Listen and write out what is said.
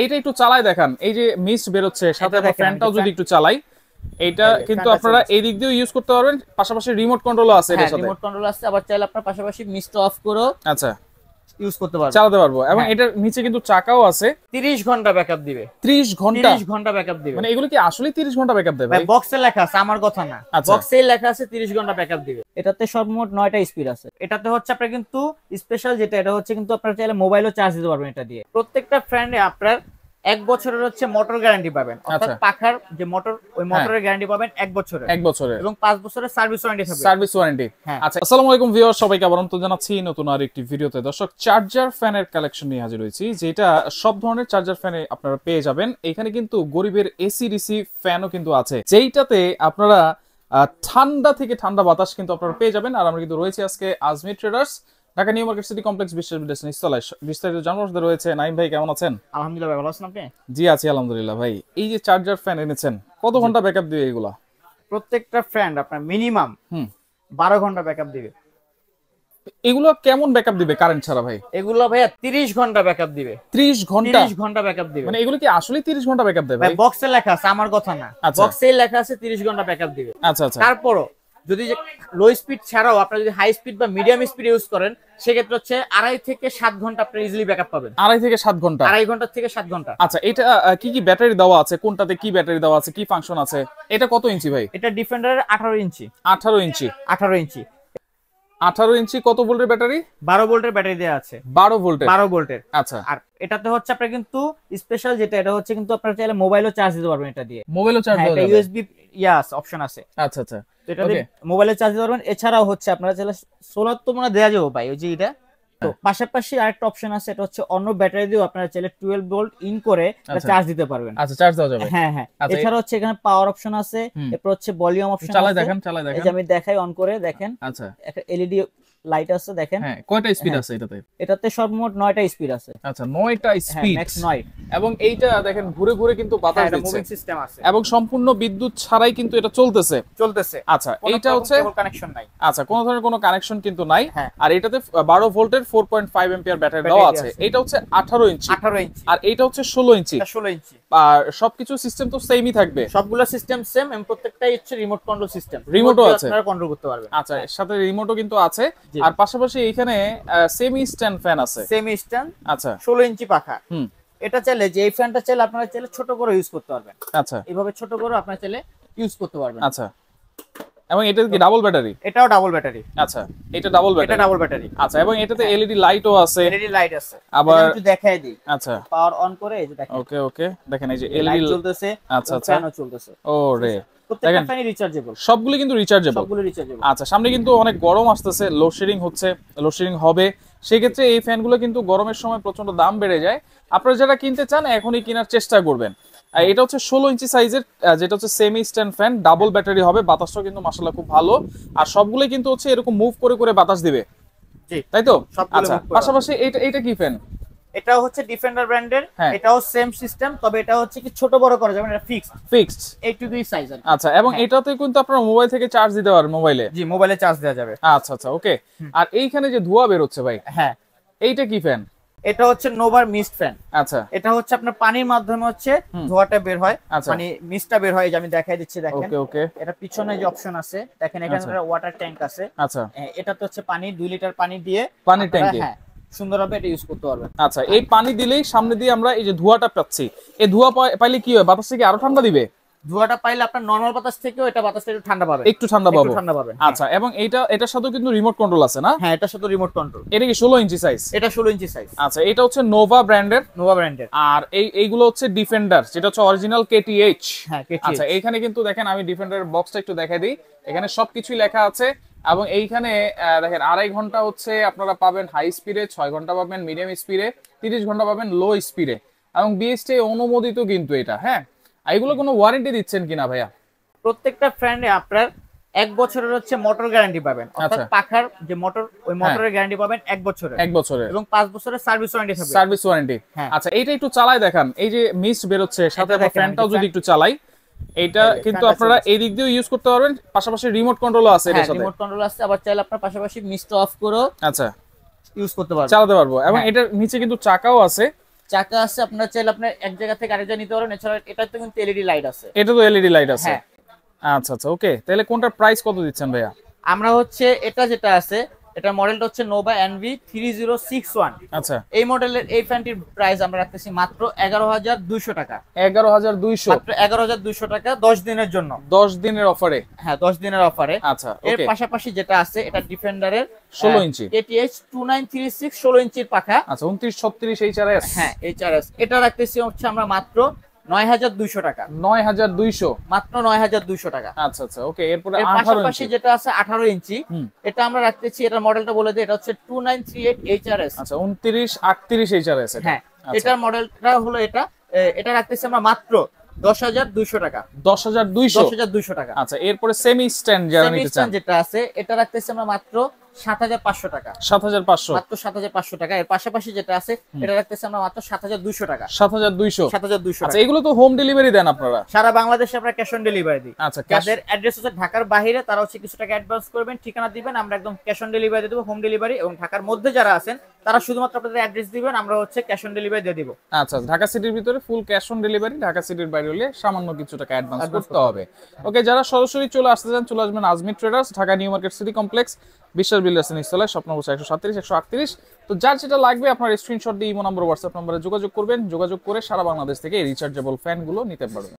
এইটা একটু চালাই দেখান, এই যে মিস্ট বের হচ্ছে সাথে আমরা ফ্যানটাও যদি একটু চালাই, এইটা কিন্তু আপনারা এই দিক দিয়েও ইউজ করতে পারবেন, পাশাপাশি রিমোট কন্ট্রোলও আছে এর সাথে। রিমোট কন্ট্রোল আছে, আবার চাইলে আপনারা পাশাপাশি মিস্ট অফ করে আচ্ছা ইউজ করতে পারবেন, চালাতে পারবো। এবং এটার নিচে কিন্তু চাকাও আছে, 30 ঘন্টা ব্যাকআপ দিবে। 30 ঘন্টা ব্যাকআপ দিবে। মানে এগুলো কি আসলে 30 ঘন্টা ব্যাকআপ দেবে ভাই? বক্সে লেখা আছে, আমার কথা না, বক্সে লেখা আছে 30 ঘন্টা ব্যাকআপ দিবে। এটাতে সর্বমোট 9টা স্পিড আছে। এটাতে হচ্ছে আপনারা কিন্তু স্পেশাল যেটা, এটা হচ্ছে কিন্তু আপনারা চাইলে মোবাইলও চার্জ দিতে পারবেন এটা দিয়ে। প্রত্যেকটা ফ্যানে আপনার 1 বছরের হচ্ছে মোটর গ্যারান্টি পাবেন, অর্থাৎ পাখার যে মোটর, ওই মোটরের গ্যারান্টি পাবেন 1 বছরের, 1 বছরের, এবং 5 বছরের সার্ভিস ওয়ারেন্টি থাকবে। Service warranty. আচ্ছা, আসসালামু আলাইকুম ভিউয়ার, সবাইকে আবার আমন্ত্রণ জানাচ্ছি নতুন আর একটি ভিডিওতে। দর্শক, চার্জার ফ্যানের কালেকশন নিয়ে হাজির হয়েছি, যেটা সব ধরনের চার্জার ফ্যানে আপনারা পেয়ে যাবেন। এখানে কিন্তু গরিবের এসি ডিসি ফ্যানও কিন্তু আছে, যেইটাতে আপনারা ঠান্ডা থেকে ঠান্ডা বাতাস কিন্তু আপনারা পেয়ে যাবেন। আর আমরা কিন্তু রয়েছে আজকে Azmi traders, Dhaka new market city complex বিস্তারিত জানার রয়েছে। নাইম ভাই, কেমন আছেন? আলহামদুলিল্লাহ, ভালো আছেন আপনি? জি আছি আলহামদুলিল্লাহ। ভাই, এই যে চার্জার ফ্যান এনেছেন, কত ঘন্টা ব্যাকআপ দিবে এগুলা? প্রত্যেকটা ফ্যান আপনার মিনিমাম 12 ঘন্টা ব্যাকআপ দিবে। এগুলো কেমন ব্যাকআপ দিবে কারেন্ট ছাড়া ভাই? এগুলো ভাইয়া 30 ঘন্টা ব্যাকআপ দিবে। 30 ঘন্টা? 30 ঘন্টা ব্যাকআপ দিবে। মানে এগুলো কি আসলে 30 ঘন্টা ব্যাকআপ দেবে ভাই? বক্সে লেখা আছে, আমার কথা না, বক্সে লেখা আছে 30 ঘন্টা ব্যাকআপ দিবে। আচ্ছা আচ্ছা। তারপরও যদি লো স্পিড ছাড়াও আপনারা যদি হাই স্পিড বা মিডিয়াম স্পিড ইউজ করেন, সেক্ষেত্রে হচ্ছে 2.5 থেকে 7 ঘন্টা আপনি ইজিলি ব্যাকআপ পাবেন। 2.5 থেকে 7 ঘন্টা? 2.5 ঘন্টা থেকে 7 ঘন্টা। আচ্ছা, এটা কি কি ব্যাটারি দেওয়া আছে, কোনটাতে কি ব্যাটারি দেওয়া আছে, কি ফাংশন আছে? এটা কত ইঞ্চি ভাই? এটা ডিফেন্ডারের 18 ইঞ্চি। 18 ইঞ্চি? 18 ইঞ্চি। 18 ইঞ্চি কত ভোল্টের ব্যাটারি? 12 ভোল্টের ব্যাটারি দেওয়া আছে। 12 ভোল্টের? 12 ভোল্টের। আচ্ছা। আর এটাতে হচ্ছে আপনারা কিন্তু স্পেশাল যেটা, এটা হচ্ছে কিন্তু আপনারা চাইলে মোবাইলও চার্জ দিতে পারবেন এটা দিয়ে। মোবাইলও চার্জ দেওয়া যাবে? এটা ইউএসবি অপশন আছে। আচ্ছা আচ্ছা, এটা দিয়ে মোবাইলে চার্জ দিতে পারবেন। এছাড়াও হচ্ছে আপনারা চাইলে সোলার তো মনে দেয়া যাবে ভাই, ওই যে এটা। তো পাশাপাশি আরেকটা অপশন আছে, এটা হচ্ছে অন্য ব্যাটারি দিয়েও আপনারা চাইলে 12 ভোল্ট ইন করে চার্জ দিতে পারবেন। আচ্ছা, চার্জ দেওয়া যাবে? হ্যাঁ হ্যাঁ। এছাড়া হচ্ছে এখানে পাওয়ার অপশন আছে, এরপর হচ্ছে ভলিউম অপশন আছে। চালাই দেখেন, চালাই দেখেন। এই যে আমি দেখাই, অন করে দেখেন। আচ্ছা, একটা এলইডি লাইট আছে দেখেন। হ্যাঁ, কয়টা স্পিড আছে এটাতে? এটাতে সর্বমোট 9টা স্পিড আছে। আচ্ছা, 9টা স্পিড, ম্যাক্স 9। এবং এইটা দেখেন ঘুরে ঘুরে কিন্তু বাতাস দিচ্ছে, মুভিং সিস্টেম আছে, এবং সম্পূর্ণ বিদ্যুৎ ছাড়াই কিন্তু এটা চলতেছে। আচ্ছা, এইটা হচ্ছে কেবল কানেকশন নাই। আচ্ছা, কোনো ধরনের কোনো কানেকশন কিন্তু নাই। আর এটাতে 12 ভোল্টের 4.5 অ্যাম্পিয়ার ব্যাটারি দেওয়া আছে। এটা হচ্ছে 18 ইঞ্চি। 18 ইঞ্চি। আর এটা হচ্ছে 16 ইঞ্চি। 16 ইঞ্চি। আর সবকিছু সিস্টেম তো সেমই থাকবে? সবগুলো সিস্টেম সেম, এবং প্রত্যেকটাই হচ্ছে রিমোট কন্ট্রোল সিস্টেম। রিমোটও আছে, আপনারা কন্ট্রোল করতে পারবেন। আচ্ছা, এর সাথে রিমোটও কিন্তু আছে। আর পাশাপাশি এখানে সেমি স্ট্যান্ড ফ্যান আছে। Semi stand. আচ্ছা, 16 ইঞ্চি পাখা। এটা চাইলে, যে এই ফ্যানটা চাইলে আপনারা চাইলে ছোট করে ইউজ করতে পারবেন। আচ্ছা, এইভাবে ছোট করে আপনারা চাইলে ইউজ করতে পারবেন। আচ্ছা, এবং এটা কি ডাবল ব্যাটারি? এটাও ডাবল ব্যাটারি। আচ্ছা, এটা ডাবল ব্যাটারি? এটা ডাবল ব্যাটারি। আচ্ছা, এবং এটাতে এলইডি লাইটও আছে। এলইডি লাইট আছে, আবার একটু দেখাই দিই। আচ্ছা, পাওয়ার অন করে এই যে দেখেন। ওকে ওকে, দেখেন এই যে এলইডি জ্বলতেছে। আচ্ছা আচ্ছা, ফ্যানও চলতেছে। ওরে, প্রত্যেকটা ফ্যানই রিচার্জেবল। সবগুলো কিন্তু রিচার্জেবল? সবগুলো রিচার্জেবল। আচ্ছা, সামনে কিন্তু অনেক গরম আসতেছে, লোডশেডিং হচ্ছে, লোডশেডিং হবে, সেক্ষেত্রে এই ফ্যানগুলো কিন্তু গরমের সময় প্রচন্ড দাম বেড়ে যায়। আপনারা যারা কিনতে চান এখনই কেনার চেষ্টা করবেন। এটা হচ্ছে 16 ইঞ্চি সাইজের, যেটা হচ্ছে semi stand fan, double battery হবে, বাতাসটাও কিন্তু মাশাআল্লাহ খুব ভালো। আর সবগুলো কিন্তু হচ্ছে এরকম মুভ করে করে বাতাস দিবে, তাই তো? আচ্ছা, পাশাপাশি এটা কি ফ্যান? এটাও হচ্ছে ডিফেন্ডার ব্র্যান্ডের। এটাও সেম সিস্টেম, তবে এটা হচ্ছে কি ছোট বড় করা যাবে না, এটা ফিক্সড এইটুকুই সাইজ। আচ্ছা, এবং এটাতে কিন্তু আপনারা মোবাইল থেকে চার্জ দিতে পারবেন, মোবাইলে? জি, মোবাইলে চার্জ দেওয়া যাবে। আচ্ছা আচ্ছা, ওকে। আর এইখানে যে ধোঁয়া বের হচ্ছে ভাই, হ্যাঁ, এইটা কি ফ্যান? এটা হচ্ছে নোভার মিস্ট ফ্যান। আচ্ছা, এটা হচ্ছে আপনার পানির মাধ্যমে হচ্ছে ধোঁয়াটা বের হয়, মানে মিস্টটা বের হয়। যে আমি দেখাই দিচ্ছি দেখেন। ওকে ওকে, এটা পিছনে যে অপশন আছে দেখেন, এখানে একটা ওয়াটার ট্যাঙ্ক আছে। আচ্ছা, এটা তো হচ্ছে পানি, 2 লিটার পানি দিয়ে পানির ট্যাঙ্কে সুন্দরভাবে এটা ইউজ করতে পারবেন। আচ্ছা, এই পানি দিলেই সামনে দিয়ে আমরা এই যে ধোঁয়াটা পাচ্ছি, এই ধোঁয়া পাইলে কি হয়, বাতাসটা কি আরো ঠান্ডা দিবে? ধোঁয়াটা পাইলে আপনার নরমাল বাতাস থেকেও এটা বাতাসটা একটু ঠান্ডা পাবে, একটু ঠান্ডা পাবো। আচ্ছা, এবং এটার সাথে কিন্তু রিমোট কন্ট্রোল আছে না? হ্যাঁ, এটার সাথে রিমোট কন্ট্রোল। এটা কি 16 ইঞ্চি সাইজ? এটা 16 ইঞ্চি সাইজ। আচ্ছা, এটা হচ্ছে নোভা ব্র্যান্ডের। আর এইগুলো হচ্ছে ডিফেন্ডার, যেটা হচ্ছে অরিজিনাল কেটিএইচ। হ্যাঁ, আচ্ছা, এইখানে কিন্তু দেখেন, আমি ডিফেন্ডারের বক্সটা একটু দেখাই দিই। এখানে সবকিছুই লেখা আছে, এবং এইখানে দেখেন 2.5 ঘন্টা হচ্ছে আপনারা পাবেন হাই স্পিডে, 6 ঘন্টা পাবেন মিডিয়াম স্পিডে, 30 ঘন্টা পাবেন লো স্পিডে, এবং বিএসটি অনুমোদিত কিন্তু এটা। হ্যাঁ, এগুলো কোনো ওয়ারেন্টি দিচ্ছেন কিনা ভাইয়া? প্রত্যেকটা ফ্যানে আপনার 1 বছরের হচ্ছে মোটর গ্যারান্টি পাবেন, অর্থাৎ পাখার যে মোটর, ওই মোটরের গ্যারান্টি পাবেন 1 বছরের, এবং 5 বছরের সার্ভিস ওয়ারেন্টি থাকবে। Service warranty. আচ্ছা, এইটা একটু চালাই দেখান, এই যে মিস্ট বের হচ্ছে সাথে আমরা ফ্যানটাও যদি একটু চালাই, এটা কিন্তু আপনারা এই দিক দিয়েও ইউজ করতে পারবেন, পাশাপাশি রিমোট কন্ট্রোলও আছে এর সাথে। রিমোট কন্ট্রোল আছে, আবার চাইলে আপনারা পাশাপাশি মিস্ট অফ করে আচ্ছা ইউজ করতে পারবেন, চালাতে পারবো। এবং এটার নিচে কিন্তু চাকাও আছে, চাকা আছে, আপনার চাইলে আপনার এক জায়গা থেকে আরেক জায়গায় নিতে পারবেন। এছাড়া এটাতে কিন্তু এলইডি লাইট আছে। এটা তো এলইডি লাইট আছে। হ্যাঁ। আচ্ছা আচ্ছা, ওকে। তাহলে কোনটার প্রাইস কত দিচ্ছেন ভাইয়া? আমরা হচ্ছে এটা যেটা আছে, এটা মডেলটা হচ্ছে নোভা এনভি 3061। আচ্ছা, এই মডেলের এই ফ্যানটির প্রাইস আমরা রাখতেছি মাত্র 11200 টাকা। 11200 মাত্র 11200 টাকা 10 দিনের জন্য। 10 দিনের অফারে? হ্যাঁ, 10 দিনের অফারে। আচ্ছা, এর ওকে। পাশাপাশি যেটা আছে, এটা ডিফেন্ডারের 16 ইঞ্চি KTH 2936 16 ইঞ্চির পাখা। আচ্ছা, 2936 HRS। হ্যাঁ, HRS। এটা রাখতেছি হচ্ছে আমরা মাত্র 9200 টাকা। 9200? মাত্র 9200 টাকা। আচ্ছা আচ্ছা, ওকে। এরপরে এর 18 পাশাপাশি ইঞ্চি যেটা আছে 18 ইঞ্চি, এটা আমরা রাখতেছি, এটার মডেলটা বলে দিই, এটা হচ্ছে 2938 HRS। আচ্ছা, 2938 HRS এটা। হ্যাঁ, আচ্ছা। এটার মডেলটা হলো এটা রাখতেছি আমরা মাত্র 10200 টাকা। 10200 টাকা। আচ্ছা, এরপরে সেমি স্ট্যান্ড যারা সেমি নিতে চান, স্ট্যান্ড যেটা আছে, এটা রাখতেছি আমরা মাত্র 7500 টাকা। 7500? মাত্র 7500 টাকা। এর পাশাপাশি যেটা আছে, এটা রাখতেছি আমরা মাত্র 7200 টাকা। 7200? 7200 আচ্ছা, টাকা। এগুলো তো হোম ডেলিভারি দেন আপনারা? সারা বাংলাদেশে আমরা ক্যাশ অন ডেলিভারি দিই। আচ্ছা, যাদের অ্যাড্রেস হচ্ছে ঢাকার বাইরে, তারা হচ্ছে কিছু টাকা অ্যাডভান্স করবেন, ঠিকানা দিবেন, আমরা একদম ক্যাশ অন ডেলিভারি দিয়ে দেবো, হোম ডেলিভারি। এবং ঢাকার মধ্যে যারা আছেন, তারা শুধুমাত্র আপনাদের অ্যাড্রেস দিবেন, আমরা হচ্ছে ক্যাশ অন ডেলিভারি দিয়ে দিব। আচ্ছা, ঢাকা সিটির ভিতরে full cash on delivery, Dhaka সিটির বাইরে হলে সামান্য কিছু টাকা অ্যাডভান্স করতে হবে। ওকে, যারা সরাসরি চলে আসতে চান, চলে আসবেন Azmi traders, Dhaka new market city complex, বিশ্বাস বিল্ডার্স নিচতলায়, শপ নম্বর 137 138। তো যার যেটা লাগবে আপনার স্ক্রিনশট দিয়ে ইমো নম্বর, হোয়াটসঅ্যাপ নম্বরে যোগাযোগ করবেন। যোগাযোগ করে সারা বাংলাদেশ থেকে রিচার্জেবল ফ্যানগুলো নিতে পারবেন।